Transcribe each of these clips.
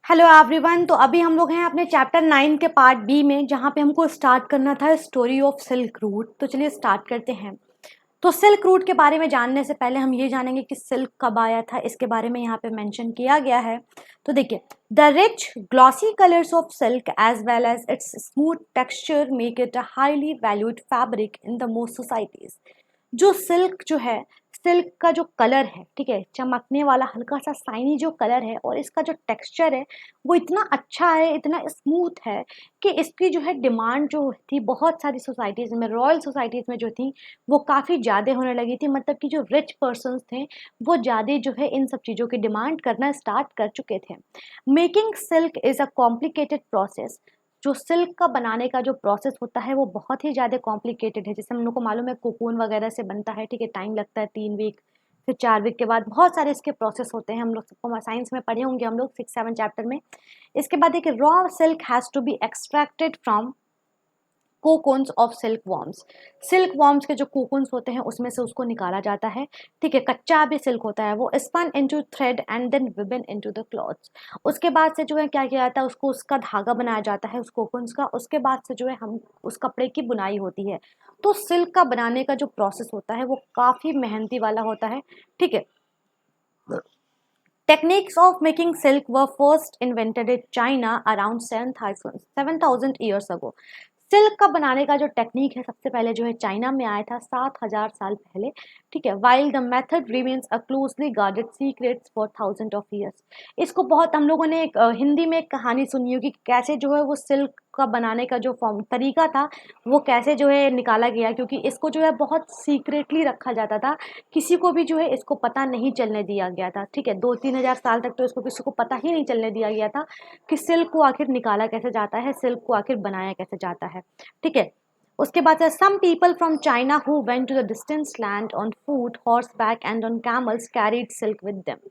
Hello everyone. तो अभी हम लोग हैं अपने चैप्टर 9 के पार्ट बी में, जहाँ पे हमको स्टार्ट करना था स्टोरी ऑफ सिल्क रूट। तो चलिए स्टार्ट करते हैं। तो सिल्क रूट के बारे में जानने से पहले हम ये जानेंगे कि सिल्क कब आया था, इसके बारे में यहाँ पे मेंशन किया गया है। तो देखिए, the rich glossy colours of silk as well as its smooth texture make it a highly valued fabric in the most societies. जो सिल्क जो है, सिल्क का जो कलर है, ठीक है, चमकने वाला हल्का सा साइनी जो कलर है, और इसका जो टेक्सचर है वो इतना अच्छा है, इतना स्मूथ है कि इसकी जो है डिमांड जो थी बहुत सारी सोसाइटीज़ में, रॉयल सोसाइटीज़ में जो थी वो काफ़ी ज़्यादा होने लगी थी। मतलब कि जो रिच पर्सन्स थे वो ज़्यादा जो है इन सब चीज़ों की डिमांड करना स्टार्ट कर चुके थे। Making silk is a complicated process. जो सिल्क का बनाने का जो प्रोसेस होता है वो बहुत ही ज़्यादा कॉम्प्लिकेटेड है। जैसे हम लोग को मालूम है कोकून वगैरह से बनता है, ठीक है, टाइम लगता है 3 वीक, फिर 4 वीक के बाद बहुत सारे इसके प्रोसेस होते हैं। हम लोग सबको साइंस में पढ़े होंगे, हम लोग 6-7 चैप्टर में। इसके बाद देखिए, raw silk has to be extracted from cocoons of silk worms. Silk worms के जो कोकून्स होते हैं उसमें से उसको निकाला जाता है, ठीक है। कच्चा भी सिल्क होता है, वो spun into thread and then woven into the clothes. उसके बाद से जो है क्या किया जाता है, उसको उसका धागा बनाया जाता है उस कोकून्स का। उसके बाद से जो है हम उस कपड़े की बुनाई होती है। तो सिल्क का बनाने का जो प्रोसेस होता है वो काफ़ी मेहनती वाला होता है, ठीक है। Techniques of making silk were first invented in China around 7,000 years ago. Silk का बनाने का जो टेक्निक है सबसे पहले जो है चाइना में आया था 7,000 साल पहले, ठीक है। While the method remains a closely guarded secrets for thousand of years. इसको बहुत हम लोगों ने एक हिंदी में एक कहानी सुनी होगी कि कैसे जो है वो सिल्क का बनाने का जो फॉर्म तरीका था वो कैसे जो है निकाला गया, क्योंकि इसको जो है बहुत सीक्रेटली रखा जाता था। किसी को भी जो है इसको पता नहीं चलने दिया गया था, ठीक है। 2-3 हज़ार साल तक तो इसको किसी को पता ही नहीं चलने दिया गया था कि सिल्क को आखिर निकाला कैसे जाता है, सिल्क को आखिर बनाया कैसे जाता है, ठीक है। उसके बाद से some people from China who went to the distance land on foot horse back and on camels carried silk with them.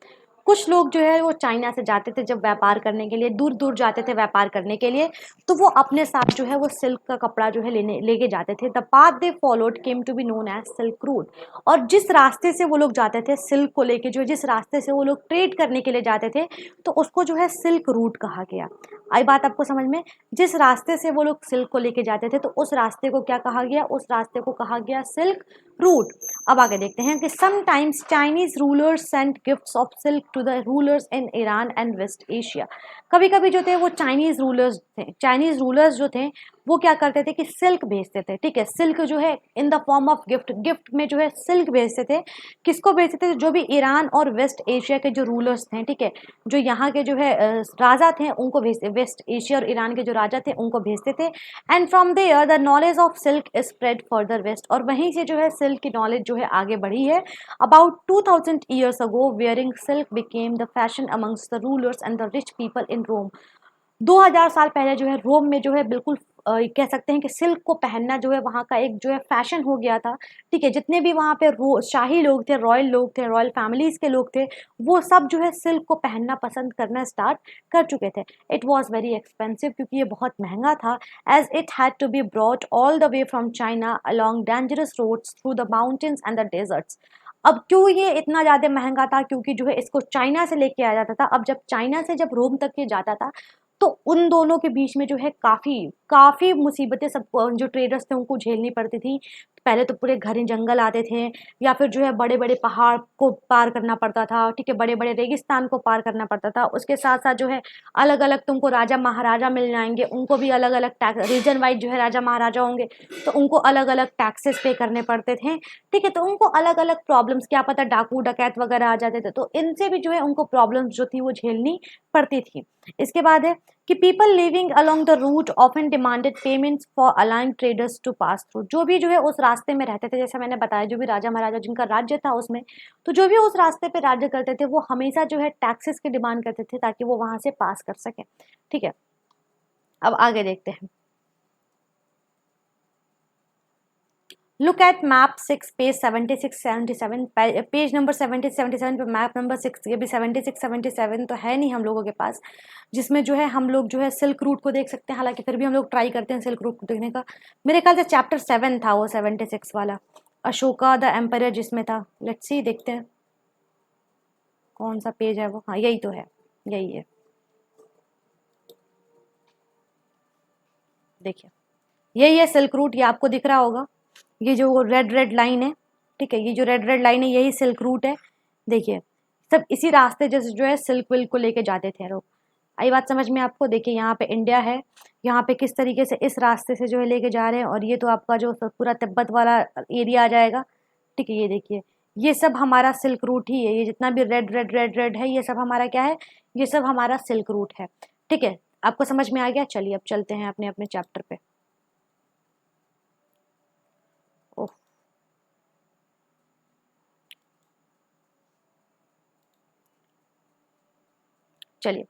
कुछ लोग जो है वो चाइना से जाते थे जब व्यापार करने के लिए, दूर दूर जाते थे व्यापार करने के लिए, तो वो अपने साथ जो है वो सिल्क का कपड़ा जो है लेके जाते थे। The path they followed came to be known as silk route. और जिस रास्ते से वो लोग जाते थे सिल्क को लेके, जो जिस रास्ते से वो लोग ट्रेड करने के लिए जाते थे, तो उसको जो है सिल्क रूट कहा गया। आई बात आपको समझ में? जिस रास्ते से वो लोग सिल्क को लेके जाते थे तो उस रास्ते को क्या कहा गया? उस रास्ते को कहा गया सिल्क रूट। अब आगे देखते हैं कि sometimes Chinese rulers sent gifts of silk to the rulers in Iran and West Asia. कभी कभी जो थे वो चाइनीज रूलर्स थे, चाइनीज रूलर्स जो थे वो क्या करते थे कि सिल्क भेजते थे, ठीक है। सिल्क जो है इन the form of gift, gift में जो है सिल्क भेजते थे। किसको भेजते थे? जो भी ईरान और वेस्ट एशिया के जो रूलर्स थे, ठीक है, जो यहाँ के जो है राजा थे उनको भेजते, वेस्ट एशिया और ईरान के जो राजा थे उनको भेजते थे। And from there the knowledge of silk is spread further west. और वहीं से जो है सिल्क की नॉलेज जो है आगे बढ़ी है। About 2000 years ago wearing silk became the fashion amongst the rulers and the rich people in Rome। 2000 साल पहले जो है रोम में जो है बिल्कुल कह सकते हैं कि सिल्क को पहनना जो है वहाँ का एक जो है फैशन हो गया था, ठीक है। जितने भी वहाँ पे शाही लोग थे, रॉयल फैमिलीज के लोग थे, वो सब जो है सिल्क को पहनना पसंद करना स्टार्ट कर चुके थे। इट वॉज वेरी एक्सपेंसिव, क्योंकि ये बहुत महंगा था, as it had to be brought all the way from China along dangerous roads through the mountains and the deserts. अब क्यों ये इतना ज़्यादा महंगा था? क्योंकि जो है इसको चाइना से लेके आया जाता था। अब जब चाइना से जब रोम तक ये जाता था तो उन दोनों के बीच में जो है काफ़ी काफ़ी मुसीबतें सब जो ट्रेडर्स थे उनको झेलनी पड़ती थी। पहले तो पूरे घने जंगल आते थे, या फिर जो है बड़े-बड़े पहाड़ को पार करना पड़ता था, ठीक है, बड़े-बड़े रेगिस्तान को पार करना पड़ता था। उसके साथ-साथ जो है अलग-अलग तुमको राजा-महाराजा मिल जाएँगे, उनको भी अलग-अलग टैक्स, रीजन वाइज़ जो है राजा-महाराजा होंगे, तो उनको अलग-अलग टैक्सेस पे करने पड़ते थे, ठीक है। तो उनको अलग-अलग प्रॉब्लम्स, क्या पता डाकू डकैत वगैरह आ जाते थे, तो इनसे भी जो है उनको प्रॉब्लम्स जो थी वो झेलनी पड़ती थी। इसके बाद है कि people living along the route often demanded payments for allowing traders to pass through. जो भी जो है उस रास्ते में रहते थे, जैसे मैंने बताया, जो भी राजा महाराजा जिनका राज्य था उसमें, तो जो भी उस रास्ते पे राज्य करते थे वो हमेशा जो है टैक्सेस की डिमांड करते थे ताकि वो वहां से पास कर सके, ठीक है। अब आगे देखते हैं। Look at map 6 page 76-77, page number 70-77 पे मैप नंबर 6, ये भी 76-77 तो है नहीं हम लोगों के पास, जिसमें जो है हम लोग जो है सिल्क रूट को देख सकते हैं। हालांकि फिर भी हम लोग ट्राई करते हैं सिल्क रूट को देखने का। मेरे ख्याल से चैप्टर 7 था वो 76 वाला, अशोका द एम्पायर जिसमें था। लेट्स सी, देखते हैं कौन सा पेज है वो। हाँ, यही तो है, यही है। देखिए यही है सिल्क रूट, ये आपको दिख रहा होगा, ये जो रेड रेड लाइन है, ठीक है, ये जो रेड रेड लाइन है यही सिल्क रूट है। देखिए सब इसी रास्ते जैसे जो है सिल्क विल्क को लेके जाते थे लोग। आई बात समझ में आपको? देखिए यहाँ पे इंडिया है, यहाँ पे किस तरीके से इस रास्ते से जो है लेके जा रहे हैं, और ये तो आपका जो पूरा तिब्बत वाला एरिया आ जाएगा, ठीक है। ये देखिए ये सब हमारा सिल्क रूट ही है, ये जितना भी रेड रेड रेड रेड है ये सब हमारा क्या है, ये सब हमारा सिल्क रूट है, ठीक है। आपको समझ में आ गया? चलिए अब चलते हैं अपने अपने चैप्टर पे। ओह, चलिए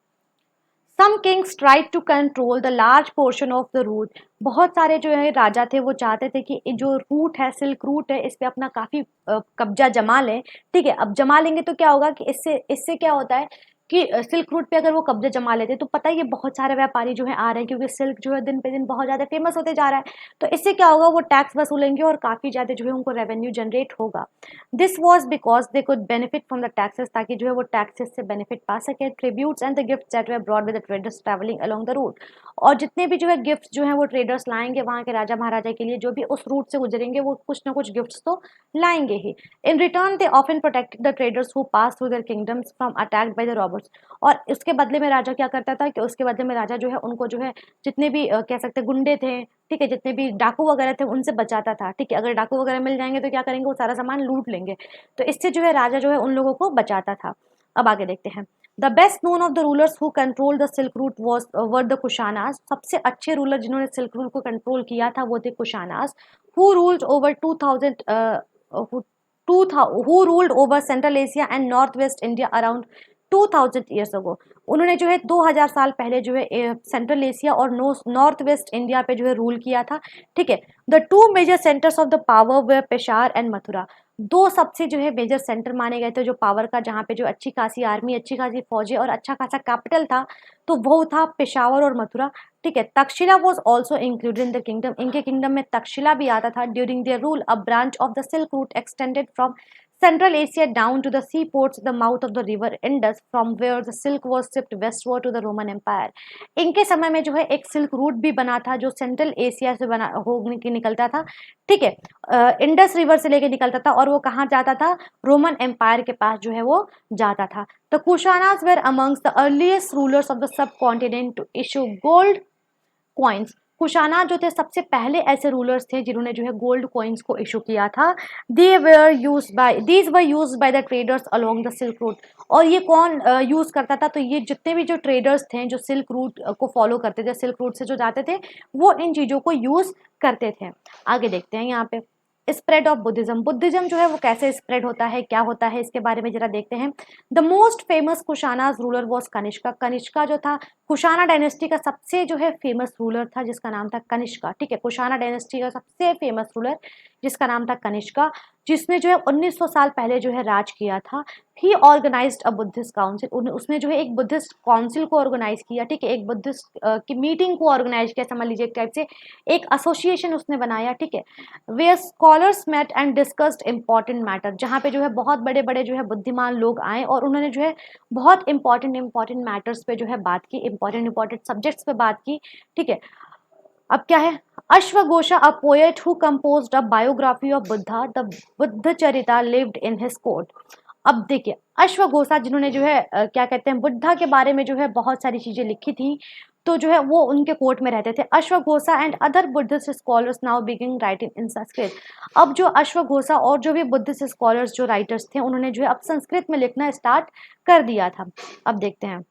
some kings tried to control the large portion of the route. बहुत सारे जो है राजा थे वो चाहते थे कि जो रूट है, सिल्क रूट है, इस पे अपना काफी कब्जा जमा लें, ठीक है। अब जमा लेंगे तो क्या होगा कि इससे इससे क्या होता है कि सिल्क रूट पे अगर वो कब्जा जमा लेते तो पता ही है बहुत सारे व्यापारी जो है आ रहे हैं, क्योंकि सिल्क जो है दिन पे दिन बहुत ज्यादा फेमस होते जा रहा है। तो इससे क्या होगा, वो टैक्स वसूलेंगे और काफी ज्यादा जो है उनको रेवेन्यू जनरेट होगा। This was because they could benefit from the taxes, ताकि जो है वो टैक्सेस से बेनिफिट पा सके। Tributes and the gifts that were brought by the traders travelling along the route, और जितने भी जो है गिफ्ट्स जो है वो ट्रेडर्स लाएंगे वहां के राजा महाराजा के लिए, जो भी उस रूट से गुजरेंगे वो कुछ ना कुछ गिफ्ट्स तो लाएंगे ही। In return they often protected the traders who pass through their kingdoms from attacked by the robbers, और उसके बदले में राजा क्या करता था कि उसके बदले में राजा जो है उनको जो है जितने भी कह सकते गुंडे थे, ठीक है, जितने भी डाकू वगैरह थे उनसे बचाता था, ठीक है। अगर डाकू वगैरह मिल जाएंगे तो क्या करेंगे, वो सारा सामान लूट लेंगे, तो इससे जो है राजा जो है उन लोगों को बचाता था। अब आगे देखते हैं। The best known of the rulers who control the silk route was were the Kushanas. सबसे अच्छे रूलर जिन्होंने सिल्क रूट को कंट्रोल किया था वो थे Kushanas, who ruled over 2000 who ruled over Central Asia and Northwest India around 2000 years ago। उन्होंने जो है 2000 साल पहले जो है सेंट्रल एशिया और नॉर्थ वेस्ट इंडिया पे जो है रूल किया था, ठीक है। The two major centres of the power were Peshawar and Mathura. दो सबसे जो है मेजर सेंटर माने गए थे जो पावर का, जहाँ पे जो अच्छी खासी आर्मी, अच्छी खासी फौजें और अच्छा खासा कैपिटल था, तो वो था पेशावर और मथुरा, ठीक है। Takshashila was also included in the kingdom. इनके किंगडम में तक्षशिला भी आता था। During their rule a branch of the silk root extended from Central Asia down to the seaports, the mouth of the river Indus, from where the silk was shipped westward to the Roman Empire। इनके समय में जो है एक silk route भी बना था जो सेंट्रल एशिया से बना होने की निकलता था, ठीक है, इंडस रिवर से लेके निकलता था, और वो कहाँ जाता था, रोमन एम्पायर के पास जो है वो जाता था। The Kushanas were amongst the earliest rulers of the sub continent to issue gold coins. Kushana जो थे सबसे पहले ऐसे रूलर्स थे जिन्होंने जो है गोल्ड कॉइन्स को इशू किया था। These were used by the traders along the silk route. और ये कौन यूज करता था, तो ये जितने भी जो ट्रेडर्स थे जो सिल्क रूट को फॉलो करते थे, सिल्क रूट से जो जाते थे, वो इन चीजों को यूज करते थे। आगे देखते हैं यहाँ पे स्प्रेड ऑफ बुद्धिज्म। बुद्धिज्म जो है वो कैसे स्प्रेड होता है, क्या होता है, इसके बारे में जरा देखते हैं। The most famous Kushanas ruler was Kanishka. Kanishka जो था कुशाना डायनेस्टी का सबसे जो है फेमस रूलर था, जिसका नाम था कनिष्का, ठीक है। कुशाना डायनेस्टी का सबसे फेमस रूलर जिसका नाम था कनिष्का, जिसने जो है 1900 साल पहले जो है राज किया था। ही ऑर्गेनाइज्ड अ बुद्धिस्ट काउंसिल। उसने जो है एक बुद्धिस्ट काउंसिल को ऑर्गेनाइज किया, ठीक है, एक बुद्धिस्ट की मीटिंग को ऑर्गेनाइज किया, समझ लीजिए एक टाइप से एक एसोसिएशन उसने बनाया, ठीक है। Where scholars met and discussed important matter, जहाँ पे जो है बहुत बड़े बड़े जो है बुद्धिमान लोग आए और उन्होंने जो है बहुत इंपॉर्टेंट मैटर्स पे जो है बात की, इंपॉर्टेंट सब्जेक्ट्स पे बात की, ठीक है। अब क्या है, अश्वघोषा a poet who composed a biography of Buddha, the Buddhacharita lived in his court. अब देखिए अश्वघोषा जिन्होंने जो है क्या कहते हैं बुद्धा के बारे में जो है बहुत सारी चीजें लिखी थी, तो जो है वो उनके कोर्ट में रहते थे। अश्वघोषा and other Buddhist scholars now begin writing in Sanskrit. अब जो अश्वघोषा और जो भी बुद्धिस्ट स्कॉलर्स जो राइटर्स थे उन्होंने जो है अब संस्कृत में लिखना स्टार्ट कर दिया था। अब देखते हैं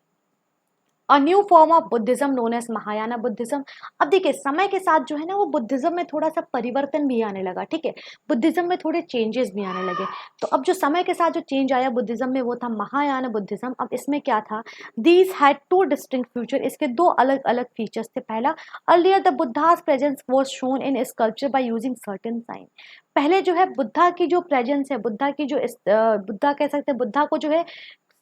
a new form of Buddhism known as Mahayana Buddhism. अब देखिए समय के साथ जो है ना वो बुद्धिज्म में थोड़ा सा परिवर्तन भी आने लगा, ठीक है, बुद्धिज्म में थोड़े चेंजेस भी आने लगे। तो अब जो समय के साथ जो चेंज आया बुद्धिज्म में वो था महायाना बुद्धिज्म। अब इसमें क्या था, these had two distinct feature, इसके दो अलग अलग फीचर्स थे। पहला, earlier the Buddha's presence was shown in sculpture by using certain sign. पहले जो है बुद्धा की जो प्रेजेंस है, बुद्धा की जो बुद्धा कह सकते हैं बुद्धा को जो है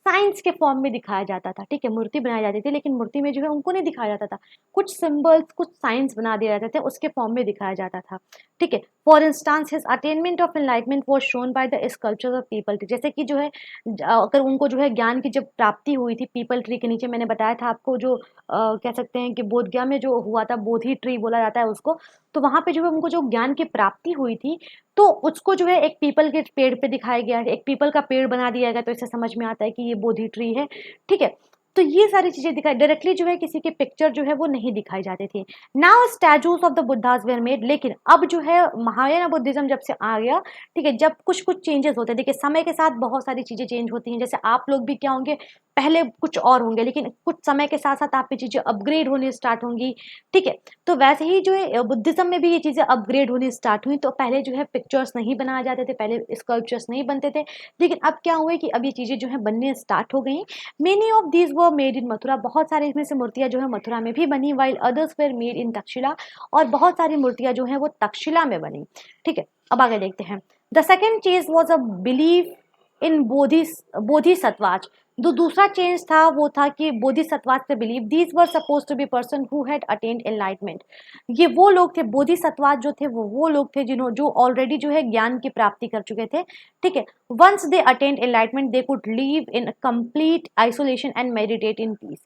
साइंस के फॉर्म में दिखाया जाता था, ठीक है, मूर्ति बनाई जाती थी लेकिन मूर्ति में जो है उनको नहीं दिखाया जाता था, कुछ सिंबल्स, कुछ साइंस बना दिए जाते थे, उसके फॉर्म में दिखाया जाता था, ठीक है। For instance his attainment of enlightenment was shown by the sculptures of people tree, जैसे कि जो है अगर उनको जो है ज्ञान की जब प्राप्ति हुई थी पीपल ट्री के नीचे, मैंने बताया था आपको, जो कह सकते हैं कि बोध गया में जो हुआ था, बोधि ट्री बोला जाता है उसको, तो वहां पे जो है उनको जो ज्ञान की प्राप्ति हुई थी, तो उसको जो है एक पीपल के पेड़ पे दिखाया गया है, एक पीपल का पेड़ बना दिया गया, तो इससे समझ में आता है कि ये बोधि ट्री है, ठीक है। तो ये सारी चीजें दिखाई, डायरेक्टली जो है किसी के पिक्चर जो है वो नहीं दिखाई जाती थी। Now statues of the Buddhas were made, लेकिन अब जो है महायान बुद्धिज्म जब से आ गया, ठीक है, जब कुछ कुछ चेंजेस होते हैं, देखिए समय के साथ बहुत सारी चीजें चेंज होती हैं, जैसे आप लोग भी क्या होंगे, पहले कुछ और होंगे, लेकिन कुछ समय के साथ साथ आप पे चीजें अपग्रेड होनी स्टार्ट होंगी, ठीक है। तो वैसे ही जो है बुद्धिज्म में भी ये चीजें अपग्रेड होनी स्टार्ट हुई, तो पहले जो है पिक्चर्स नहीं बनाए जाते थे, पहले स्कल्पचर्स नहीं बनते थे, लेकिन अब क्या हुआ है कि अब ये चीजें जो है बनने स्टार्ट हो गई। Many of these were made in Mathura, बहुत सारे इसमें से मूर्तियां जो है मथुरा में भी बनी, while others were made in Takshashila, और बहुत सारी मूर्तियां जो है वो तक्षशिला में बनी, ठीक है। अब आगे देखते हैं। The second change was a belief in Bodhisattvas, जो दूसरा चेंज था वो था कि बोधिसत्वाच से belief, these were supposed to be person who had attained enlightenment, ये वो लोग थे, बोधिसत्वाच जो थे वो लोग थे जिन्हों जो ऑलरेडी जो है ज्ञान की प्राप्ति कर चुके थे, ठीक है। Once they attend enlightenment they could live in complete isolation and meditate in peace,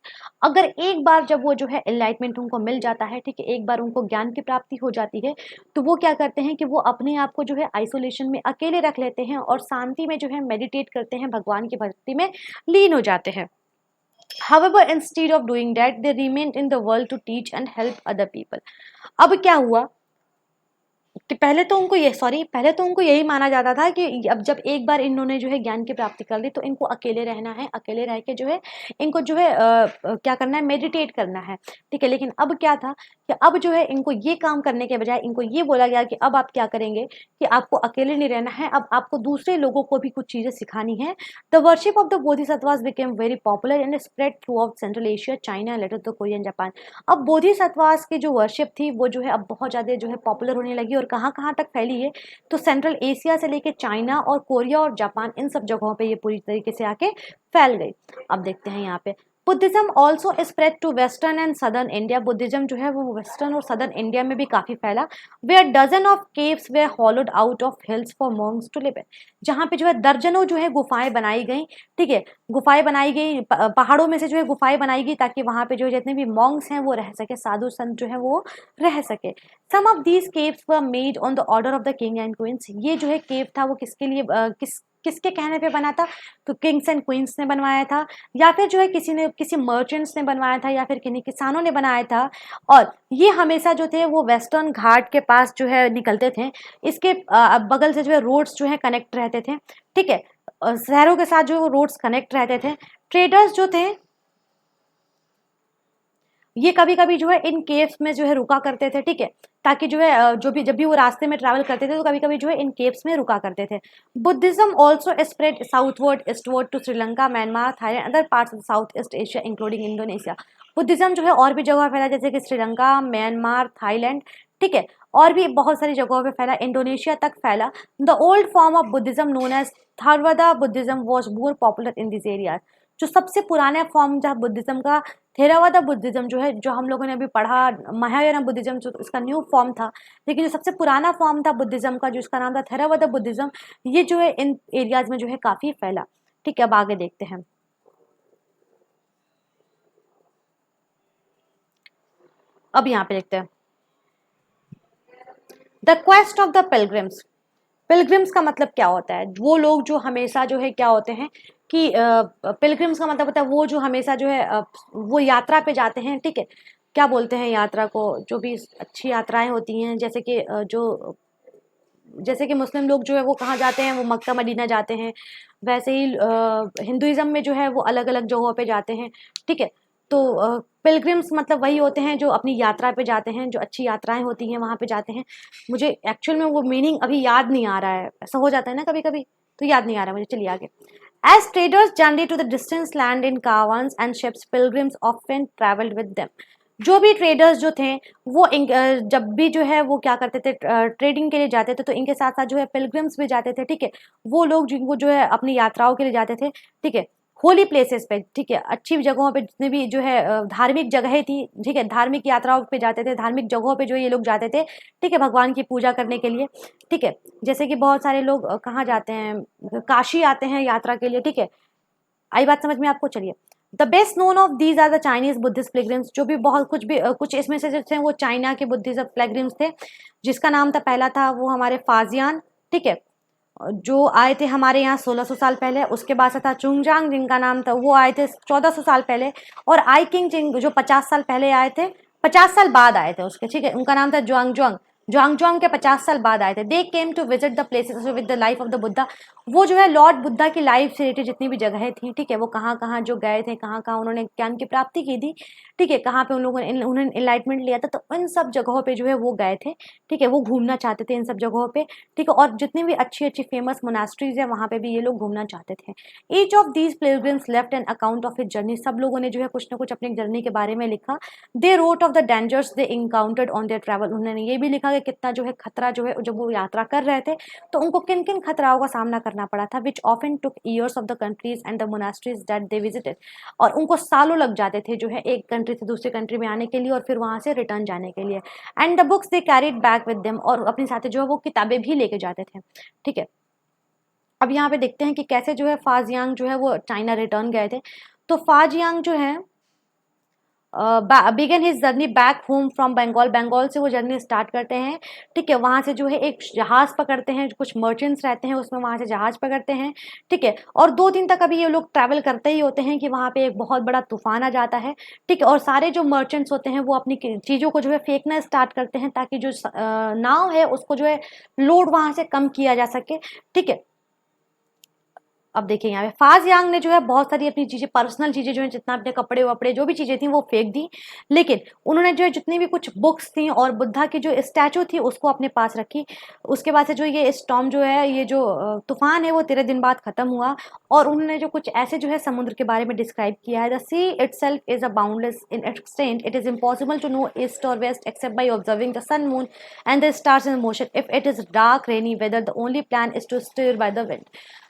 अगर एक बार जब वो जो है एनलाइटमेंट उनको मिल जाता है, ठीक है, एक बार उनको ज्ञान की प्राप्ति हो जाती है, तो वो क्या करते हैं कि वो अपने आप को जो है आइसोलेशन में अकेले रख लेते हैं और शांति में जो है मेडिटेट करते हैं, भगवान की भक्ति में लीन हो जाते हैं। However, instead of doing that, they remained in the world to teach and help other people. अब क्या हुआ कि पहले तो उनको यही माना जाता था कि अब जब एक बार इन्होंने जो है ज्ञान की प्राप्ति कर ली तो इनको अकेले रहना है, अकेले रह के जो है इनको जो है क्या करना है, मेडिटेट करना है, ठीक है। लेकिन अब क्या था कि अब जो है इनको ये काम करने के बजाय इनको ये बोला गया कि अब आप क्या करेंगे कि आपको अकेले नहीं रहना है, अब आपको दूसरे लोगों को भी कुछ चीजें सिखानी है। The worship of the Bodhisattvas became very popular and spread throughout central Asia, China, later the Korean, Japan. अब बोधिसत्वास की जो वर्शिप थी वो जो है अब बहुत ज्यादा जो है पॉपुलर होने लगी, और कहाँ कहाँ तक फैली है, तो सेंट्रल एशिया से लेके चाइना और कोरिया और जापान, इन सब जगहों पे ये पूरी तरीके से आके फैल गई। अब देखते हैं यहाँ पे, Buddhism also spread to western and southern India, Buddhism जो है वो वेस्टर्न और सदर्न इंडिया में भी काफी फैला। Where dozen of caves were hollowed out of hills for monks to live in, जहाँ पे जो है दर्जनों जो है गुफाएं बनाई गई, ठीक है, गुफाएं बनाई गई, पहाड़ों में से जो है गुफाएं बनाई गई ताकि वहां पे जो है जितने भी मॉन्क्स हैं वो रह सके, साधु संत जो है वो रह सके। Some of these caves were made on the order of the king and queens, ये जो है केव था वो किसके लिए किसके कहने पे बना था, तो किंग्स एंड क्वींस ने बनवाया था, या फिर जो है किसी मर्चेंट्स ने बनवाया था, या फिर किन्हीं किसानों ने बनाया था। और ये हमेशा जो थे वो वेस्टर्न घाट के पास जो है निकलते थे, इसके बगल से जो है रोड्स जो है कनेक्ट रहते थे, ठीक है, शहरों के साथ जो है वो रोड्स कनेक्ट रहते थे। ट्रेडर्स जो थे ये कभी कभी जो है इन केव्स में जो है रुका करते थे, ठीक है, ताकि जो है जो भी जब भी वो रास्ते में ट्रैवल करते थे तो कभी कभी जो है इन केव्स में रुका करते थे। Buddhism also spread southward eastward to Sri Lanka, Myanmar, Thailand, other parts of South East Asia including Indonesia. Buddhism जो है और भी जगह फैला, जैसे कि श्रीलंका, म्यांमार, थाईलैंड, ठीक है, और भी बहुत सारी जगहों पे फैला, इंडोनेशिया तक फैला। The old form of Buddhism known as Theravada Buddhism was more popular in this area, जो सबसे पुराना फॉर्म था बुद्धिज्म का, थेरावादा बुद्धिज्म जो है, जो हम लोगों ने अभी पढ़ा, महायाना बुद्धिज्म जो इसका न्यू फॉर्म था, लेकिन जो सबसे पुराना फॉर्म था बुद्धिज्म का, जो इसका नाम था थेरावादा बुद्धिज्म, ये जो है इन एरियाज में जो है काफी फैला, ठीक है। अब आगे देखते हैं। अब यहाँ पे देखते हैं the quest of the pilgrims. Pilgrims का मतलब क्या होता है, वो लोग जो हमेशा जो है क्या होते हैं कि पिलग्रिम्स का मतलब होता है वो जो हमेशा जो है वो यात्रा पे जाते हैं, ठीक है। क्या बोलते हैं यात्रा को, जो भी अच्छी यात्राएं होती हैं, जैसे कि मुस्लिम लोग जो है वो कहाँ जाते हैं, वो मक्का मदीना जाते हैं, वैसे ही हिंदुइज्म में जो है वो अलग अलग जगहों पे जाते हैं, ठीक है। तो पिलग्रिम्स मतलब वही होते हैं जो अपनी यात्रा पे जाते हैं, जो अच्छी यात्राएं होती हैं वहाँ पे जाते हैं। मुझे एक्चुअल में वो मीनिंग अभी याद नहीं आ रहा है, ऐसा हो जाता है ना कभी कभी, तो याद नहीं आ रहा मुझे, चलिए आगे। As traders journey to the distance land in caravans and ships, pilgrims often traveled with them। जो भी ट्रेडर्स जो थे वो जब भी जो है वो क्या करते थे, ट्रेडिंग के लिए जाते थे, तो इनके साथ साथ जो है पिलग्रिम्स भी जाते थे, ठीक है। वो लोग जिनको जो है अपनी यात्राओं के लिए जाते थे, ठीक है, होली प्लेसेस पे, ठीक है, अच्छी जगहों पे जितने भी जो है धार्मिक जगहें थी, ठीक है, धार्मिक यात्राओं पे जाते थे, धार्मिक जगहों पे जो ये लोग जाते थे, ठीक है, भगवान की पूजा करने के लिए, ठीक है। जैसे कि बहुत सारे लोग कहाँ जाते हैं, काशी आते हैं यात्रा के लिए, ठीक है। आई बात समझ में आपको? चलिए, the best known of these are the Chinese Buddhist pilgrims, जो भी बहुत कुछ भी कुछ इसमें से जो थे वो चाइना के बुद्धिस्ट पिलग्रिम्स थे, जिसका नाम था, पहला था वो हमारे फाजियान, ठीक है, जो आए थे हमारे यहाँ 1600 साल पहले। उसके बाद से था चुंगजांग, जिनका नाम था, वो आए थे 1400 साल पहले। और आई किंग जिंग, जो 50 साल पहले आए थे, 50 साल बाद आए थे उसके, ठीक है, उनका नाम था जुआंगजुआंग। जुआंगजुआंग के 50 साल बाद आए थे। They came to visit the places with the life of the Buddha, वो जो है लॉर्ड बुद्धा की लाइफ से रिलेटेड जितनी भी जगहें थी, ठीक है, वो कहाँ कहाँ जो गए थे, कहाँ कहाँ उन्होंने ज्ञान की प्राप्ति की थी, ठीक है, कहाँ पे उन लोगों ने उन्होंने इनलाइटमेंट लिया था, तो इन सब जगहों पे जो है वो गए थे, ठीक है, वो घूमना चाहते थे इन सब जगहों पे, ठीक है। और जितनी भी अच्छी अच्छी फेमस मोनास्ट्रीज है वहाँ पे भी ये लोग घूमना चाहते थे। Each of these pilgrims left an account of his journey, सब लोगों ने जो है कुछ ना कुछ अपनी जर्नी के बारे में लिखा। They wrote of the dangers they encountered on their travel, उन्होंने ये भी लिखा कि कितना जो है खतरा जो है जब वो यात्रा कर रहे थे तो उनको किन किन खतराओं का सामना करना पड़ा था, which often took years of the countries and the monasteries that they visited, और उनको सालों लग जाते थे जो है एक कंट्री से दूसरी कंट्री में आने के लिए और फिर वहां से रिटर्न जाने के लिए। And the books they carried back with them, और अपने साथ जो है वो किताबें भी लेके जाते थे, ठीक है। अब यहाँ पे देखते हैं कि कैसे जो है फाजियांग जो है वो चाइना रिटर्न गए थे। तो फाजियांग जो है began his journey back home from Bengal, Bengal से वो जर्नी स्टार्ट करते हैं, ठीक है। वहाँ से जो है एक जहाज़ पकड़ते हैं, कुछ मर्चेंट्स रहते हैं उसमें, वहाँ से जहाज़ पकड़ते हैं, ठीक है। और 2 दिन तक अभी ये लोग ट्रैवल करते ही होते हैं कि वहाँ पे एक बहुत बड़ा तूफान आ जाता है, ठीक है। और सारे जो मर्चेंट्स होते हैं वो अपनी चीज़ों को जो है फेंकना स्टार्ट करते हैं ताकि जो नाव है उसको जो है लोड वहाँ से कम किया जा सके, ठीक है। अब देखिए यहाँ पे फाजियांग ने जो है बहुत सारी अपनी चीजें, पर्सनल चीजें जो है, जितना अपने कपड़े वपड़े जो भी चीजें थी वो फेंक दी, लेकिन उन्होंने जो है जितनी भी कुछ बुक्स थी और बुद्धा की जो स्टैचू थी उसको अपने पास रखी। उसके बाद से जो ये स्टॉर्म जो है, ये जो तूफान है वो 13 दिन बाद खत्म हुआ। और उन्होंने जो कुछ ऐसे जो है समुद्र के बारे में डिस्क्राइब किया है, the sea itself is a boundless in extent, it is impossible to know east और west except by observing the sun moon and the stars in motion, if it is dark rainy weather the only plan is to steer by the wind.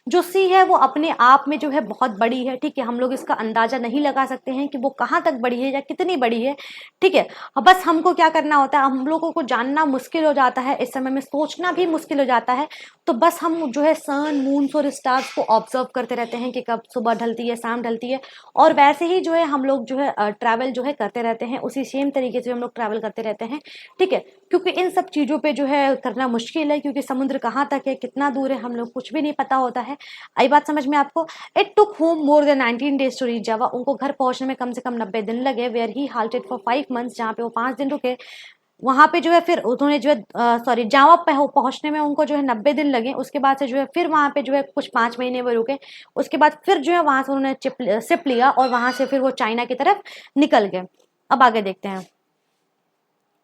जो sea है वो अपने आप में जो है बहुत बड़ी है, ठीक है, हम लोग इसका अंदाजा नहीं लगा सकते हैं कि वो कहाँ तक बड़ी है या कितनी बड़ी है, ठीक है। बस हमको क्या करना होता है, हम लोगों को जानना मुश्किल हो जाता है, इस समय में सोचना भी मुश्किल हो जाता है, तो बस हम जो है सन मून्स और स्टार्स को ऑब्जर्व करते रहते हैं कि कब सुबह ढलती है, शाम ढलती है, और वैसे ही जो है हम लोग जो है ट्रैवल जो है करते रहते हैं, उसी सेम तरीके से हम लोग ट्रैवल करते रहते हैं, ठीक है। क्योंकि इन सब चीज़ों पे जो है करना मुश्किल है, क्योंकि समुद्र कहाँ तक है, कितना दूर है, हम लोग कुछ भी नहीं पता होता है। आई बात समझ में आपको? It took home more than 19 days to reach Java, उनको घर पहुंचने में कम से कम 90 दिन लगे। वेयर ही हाल्टेड फॉर 5 months, जहाँ पे वो 5 दिन रुके। वहां पे जो है फिर उन्होंने जो है सॉरी, जावा पहुंचने में उनको जो है 90 दिन लगे। उसके बाद से जो है फिर वहां पे जो है कुछ 5 महीने वो रुके। उसके बाद फिर जो है वहां से उन्होंने शिप लिया और वहां से फिर वो चाइना की तरफ निकल गए। अब आगे देखते हैं।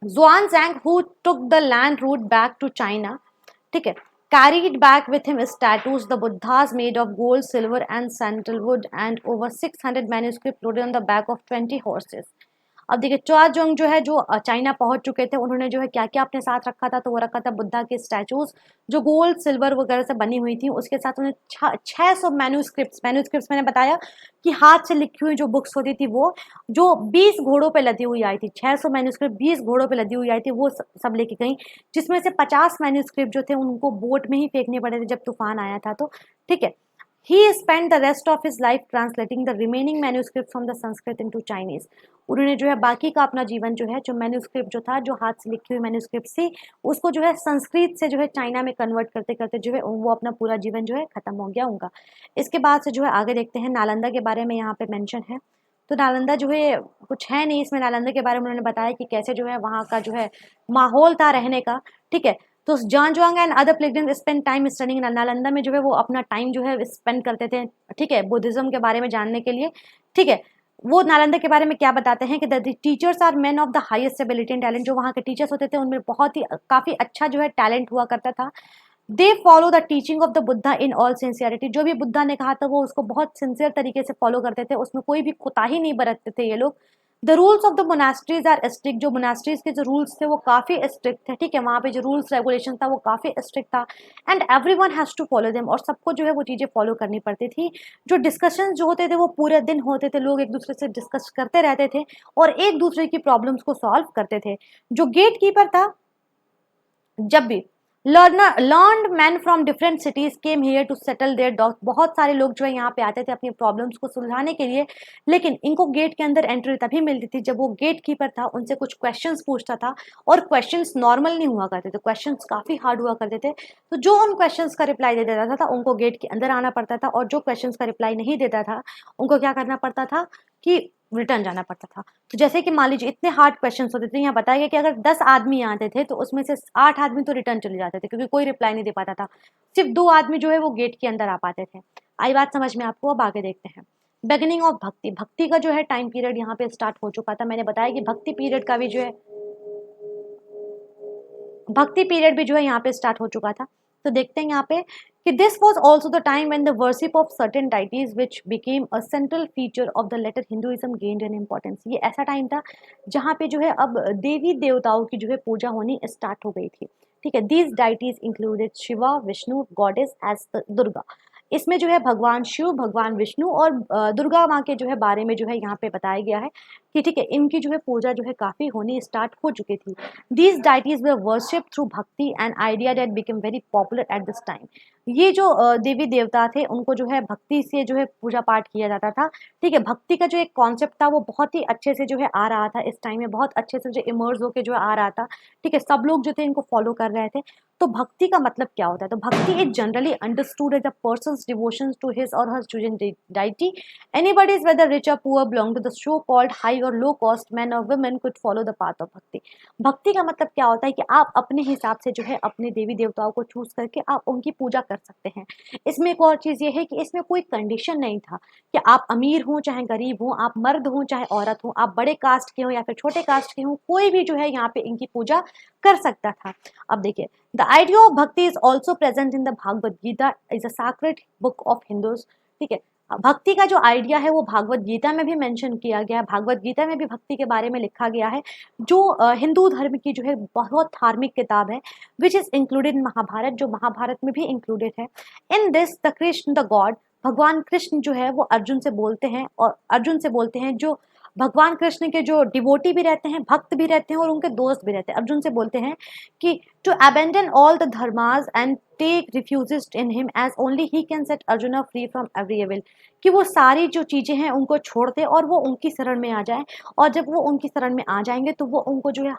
Xuanzang, who took the land route back to China, ठीक है, carried back with him statues, the Buddhas made of gold, silver, and sandalwood, and over 600 manuscripts loaded on the back of 20 horses. अब देखिए च्वाजोंग जो है, जो China पहुंच चुके थे, उन्होंने जो है क्या क्या अपने साथ रखा था, तो वो रखा था बुद्धा के स्टैचूज जो गोल्ड सिल्वर वगैरह से बनी हुई थी। उसके साथ उन्हें 600 मैन्यूस्क्रिप्ट्स मैंने बताया कि हाथ से लिखी हुई जो बुक्स होती थी वो, जो 20 घोड़ों पे लदी हुई आई थी, 600 मैन्यूस्क्रिप्ट 20 घोड़ों पे लदी हुई आई थी, वो सब लेके गई, जिसमें से 50 मैन्यूस्क्रिप्ट जो थे उनको बोट में ही फेंकने पड़े थे जब तूफान आया था, तो ठीक है। He spent the rest of his life translating the remaining manuscripts from the Sanskrit into Chinese. उन्होंने जो है बाकी का अपना जीवन जो है, जो मैन्यूस्क्रिप्ट जो था, जो हाथ से लिखी हुई मैन्यूस्क्रिप्ट थी, उसको जो है संस्कृत से जो है चाइना में कन्वर्ट करते करते जो है वो अपना पूरा जीवन जो है खत्म हो गया उनका। इसके बाद से जो है आगे देखते हैं, नालंदा के बारे में यहाँ पे मेंशन है। तो नालंदा जो है कुछ है नहीं इसमें, नालंदा के बारे में उन्होंने बताया कि कैसे जो है वहाँ का जो है माहौल था रहने का, ठीक है। तो John and other pilgrims spend time studying, Nalanda में जो है वो अपना टाइम जो है स्पेंड करते थे, ठीक है, बुद्धिज्म के बारे में जानने के लिए, ठीक है। वो नालंदा के बारे में क्या बताते हैं कि the teachers are man of the highest ability and talent, जो वहाँ के टीचर्स होते थे उनमें बहुत ही काफ़ी अच्छा जो है टैलेंट हुआ करता था। They follow the teaching of the Buddha in all sincerity, जो भी बुद्धा ने कहा था वो उसको बहुत सिंसियर तरीके से फॉलो करते थे, उसमें कोई भी कोताही नहीं बरतते थे ये लोग। The rules of the monasteries are strict, जो मोनास्ट्रीज के जो रूल्स थे वो काफ़ी स्ट्रिक्ट थे, ठीक है, वहाँ पे जो रूल्स रेगुलेशन था वो काफ़ी स्ट्रिक्ट था। And everyone has to follow them, और सबको जो है वो चीज़ें फॉलो करनी पड़ती थी। जो डिस्कशन जो होते थे वो पूरे दिन होते थे, लोग एक दूसरे से डिस्कस करते रहते थे और एक दूसरे की प्रॉब्लम्स को सॉल्व करते थे। जो गेट कीपर था, जब भी learn man from different cities came here to settle their doubt, बहुत सारे लोग जो है यहाँ पे आते थे अपनी प्रॉब्लम्स को सुलझाने के लिए, लेकिन इनको गेट के अंदर एंट्री तभी मिलती थी जब वो गेट कीपर था उनसे कुछ क्वेश्चंस पूछता था, और क्वेश्चंस नॉर्मल नहीं हुआ करते थे, क्वेश्चंस काफ़ी हार्ड हुआ करते थे। तो जो उन क्वेश्चंस का रिप्लाई दे देता था उनको गेट के अंदर आना पड़ता था, और जो क्वेश्चंस का रिप्लाई नहीं देता था उनको क्या करना पड़ता था कि रिटर्न जाना पड़ता था। तो जैसे कि मान लीजिए इतने हार्ड क्वेश्चंस होते थे, यहाँ बताया गया कि अगर 10 आदमी आते थे तो उसमें से 8 आदमी तो रिटर्न चले जाते थे क्योंकि कोई रिप्लाई नहीं दे पाता था, सिर्फ 2 आदमी जो है वो गेट के अंदर आ पाते थे। आई बात समझ में आपको? अब आगे देखते हैं। बिगिनिंग ऑफ भक्ति, भक्ति का जो है टाइम पीरियड यहाँ पे स्टार्ट हो चुका था। मैंने बताया कि भक्ति पीरियड का भी जो है, भक्ति पीरियड भी जो है यहाँ पे स्टार्ट हो चुका था। तो देखते हैं यहाँ पे कि this was also the time when the worship of certain deities which became a central feature of the later Hinduism gained an importance. ये ऐसा टाइम था जहाँ पे जो है अब देवी देवताओं की जो है पूजा होनी स्टार्ट हो गई थी, ठीक है। These deities included Shiva, Vishnu, goddess as Durga. इसमें जो है भगवान शिव, भगवान विष्णु और दुर्गा माँ के जो है बारे में जो है यहाँ पे बताया गया है कि ठीक है, इनकी जो है पूजा जो है काफ़ी होनी स्टार्ट हो चुकी थी। These deities were worship through bhakti and idea that become very popular at this time. ये जो देवी देवता थे उनको जो है भक्ति से जो है पूजा पाठ किया जाता था, ठीक है। भक्ति का जो एक कॉन्सेप्ट था वो बहुत ही अच्छे से जो है आ रहा था इस टाइम में, बहुत अच्छे से जो इमर्ज होके जो आ रहा था, ठीक है। सब लोग जो थे इनको फॉलो कर रहे थे। तो भक्ति का मतलब क्या होता है? तो bhakti is generally understood as a person's devotion to his or her chosen deity. Anybody's, whether rich or poor, belong to the so-called high or low cost men or women could follow the path of bhakti. भक्ति का मतलब क्या होता है कि आप अपने हिसाब से जो है अपने देवी देवताओं को चूज करके आप उनकी पूजा कर सकते हैं। इसमें एक और चीज़ ये है कि इसमें कोई कंडीशन नहीं था कि आप अमीर हों चाहे गरीब हों, आप मर्द हों चाहे औरत हों, आप बड़े कास्ट के हों या फिर छोटे कास्ट के हों, कोई भी जो है यहाँ पे इनकी पूजा कर सकता था। अब देखिए, the idea of bhakti is also present in the Bhagavad Gita, is a sacred book of Hindus, ठीक है। भक्ति का जो आइडिया है वो भागवत गीता में भी मेंशन किया गया है, भागवत गीता में भी भक्ति के बारे में लिखा गया है, जो हिंदू धर्म की जो है बहुत धार्मिक किताब है, which is included in Mahabharata, जो महाभारत में भी इंक्लूडेड है। In this the Krishna the god, भगवान कृष्ण जो है वो अर्जुन से बोलते हैं, और अर्जुन से बोलते हैं, जो भगवान कृष्ण के जो डिवोटी भी रहते हैं, भक्त भी रहते हैं और उनके दोस्त भी रहते हैं, अर्जुन से बोलते हैं कि to abandon all the dharmas and take refuge in him as only he can set Arjuna free from every evil, कि वो सारी जो चीज़ें हैं उनको छोड़ दे और वो उनकी शरण में आ जाए, और जब वो उनकी शरण में आ जाएंगे तो वो उनको जो है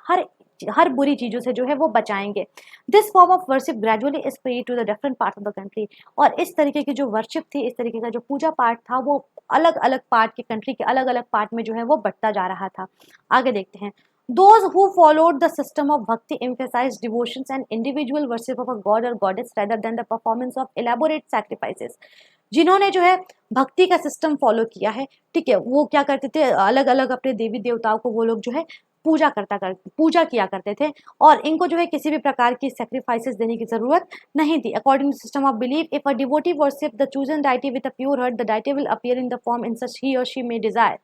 हर बुरी चीज़ों से जो है वो बचाएंगे। This form of worship gradually spread to the different part of the country, और इस तरीके की जो वर्शिप थी, इस तरीके का जो पूजा पाठ था वो अलग अलग पार्ट के कंट्री के अलग अलग पार्ट में जो है वो बढ़ता जा रहा था। आगे देखते हैं। Those who followed the system of bhakti emphasized devotions and individual worship of a god or goddess rather than the performance of elaborate sacrifices. जिन्होंने जो है भक्ति का सिस्टम फॉलो किया है, ठीक है, वो क्या करते थे, अलग अलग अपने देवी देवताओं को वो लोग जो है पूजा किया करते थे, और इनको जो है किसी भी प्रकार की सेक्रीफाइसेस देने की जरूरत नहीं थी। According to system of belief, if a devotee worship the chosen deity with a pure heart, the deity will appear in the form in such he और शी मे डिजायर।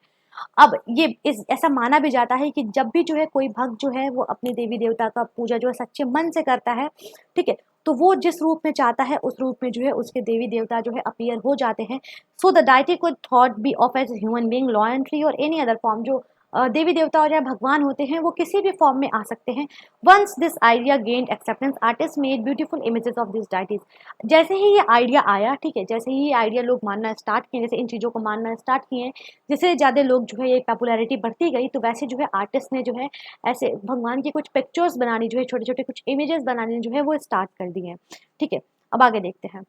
अब ये ऐसा माना भी जाता है कि जब भी जो है कोई भक्त जो है वो अपने देवी देवता का पूजा जो है सच्चे मन से करता है, ठीक है, तो वो जिस रूप में चाहता है उस रूप में जो है उसके देवी देवता जो है अपीयर हो जाते हैं। So the deity could thought be of as human being, lion tree or any other form, जो देवी देवता और चाहे भगवान होते हैं वो किसी भी फॉर्म में आ सकते हैं। Once this idea gained acceptance, artist made beautiful images of this deities. जैसे ही ये आइडिया आया, ठीक है, जैसे ही ये आइडिया लोग मानना स्टार्ट किए, जैसे इन चीज़ों को मानना स्टार्ट किए, जैसे ज़्यादा लोग जो है ये पॉपुलैरिटी बढ़ती गई, तो वैसे जो है आर्टिस्ट ने जो है ऐसे भगवान की कुछ पिक्चर्स बनानी जो है, छोटे छोटे कुछ इमेजेस बनाने जो है वो स्टार्ट कर दिए हैं, ठीक है। अब आगे देखते हैं।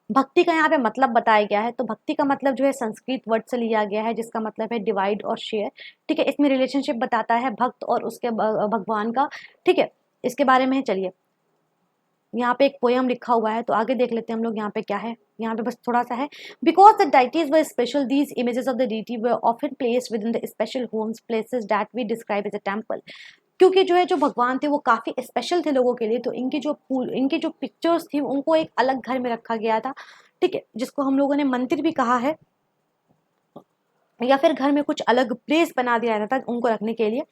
भक्ति का यहाँ पे मतलब बताया गया है, तो भक्ति का मतलब जो है संस्कृत वर्ड से लिया गया है जिसका मतलब है डिवाइड और शेयर, ठीक है। इसमें रिलेशनशिप बताता है भक्त और उसके भगवान का, ठीक है। इसके बारे में चलिए, यहाँ पे एक पोयम लिखा हुआ है तो आगे देख लेते हैं हम लोग यहाँ पे क्या है। यहाँ पे बस थोड़ा सा है, because the deities were special, these images of the deity were often placed within the special homes places that we describe as a temple. क्योंकि जो है जो भगवान थे वो काफ़ी स्पेशल थे लोगों के लिए, तो इनकी जो पिक्चर्स थी उनको एक अलग घर में रखा गया था, ठीक है, जिसको हम लोगों ने मंदिर भी कहा है। या फिर घर में कुछ अलग प्लेस बना दिया जाता था उनको रखने के लिए।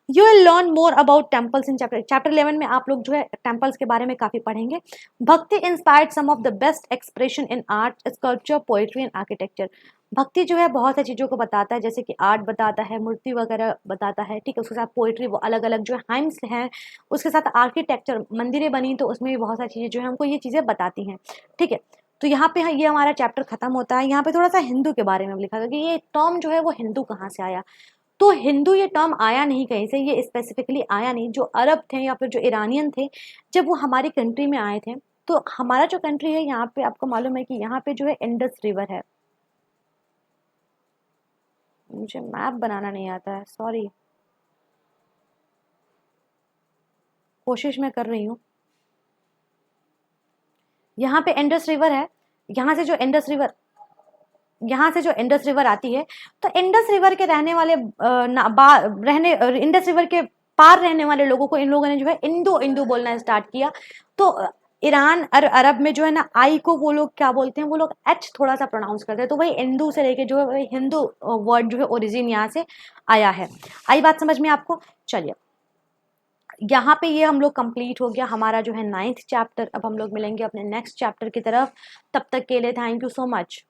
You will learn more about temples in chapter 11 में आप लोग जो है टेम्पल्स के बारे में काफ़ी पढ़ेंगे। Bhakti inspired some of the best expression in art, sculpture, poetry and architecture. Bhakti जो है बहुत सी चीज़ों को बताता है, जैसे कि आर्ट बताता है, मूर्ति वगैरह बताता है, ठीक है, उसके साथ पोइट्री, वो अलग अलग जो हाइम्स हैं, उसके साथ आर्किटेक्चर, मंदिरें बनी तो उसमें भी बहुत सारी चीज़ें जो है हमको ये चीज़ें बताती हैं, ठीक है। तो यहाँ पे ये हमारा चैप्टर खत्म होता है। यहाँ पे थोड़ा सा हिंदू के बारे में लिखा था कि ये टर्म जो है वो हिंदू कहाँ से आया। तो हिंदू ये टर्म आया नहीं कहीं से, ये स्पेसिफिकली आया नहीं। जो अरब थे या फिर जो ईरानियन थे, जब वो हमारी कंट्री में आए थे, तो हमारा जो कंट्री है यहाँ पे आपको मालूम है कि यहाँ पे जो है इंडस रिवर है। मुझे मैप बनाना नहीं आता है, सॉरी, कोशिश मैं कर रही हूँ। यहाँ पे इंडस रिवर है, यहाँ से जो इंडस रिवर, यहाँ से जो इंडस रिवर आती है, तो इंडस रिवर के रहने वाले इंडस रिवर के पार रहने वाले लोगों को इन लोगों ने जो है इंडो इंडो बोलना स्टार्ट किया। तो ईरान अरब में जो है ना, आई को वो लोग क्या बोलते हैं, वो लोग एच थोड़ा सा प्रोनाउंस करते हैं, तो वही इंदू से लेके जो है वही हिंदू वर्ड जो है ओरिजिन यहाँ से आया है। आई बात समझ में आपको? चलिए, यहाँ पे ये हम लोग कंप्लीट हो गया हमारा जो है 9th चैप्टर। अब हम लोग मिलेंगे अपने नेक्स्ट चैप्टर की तरफ। तब तक के लिए थैंक यू सो मच।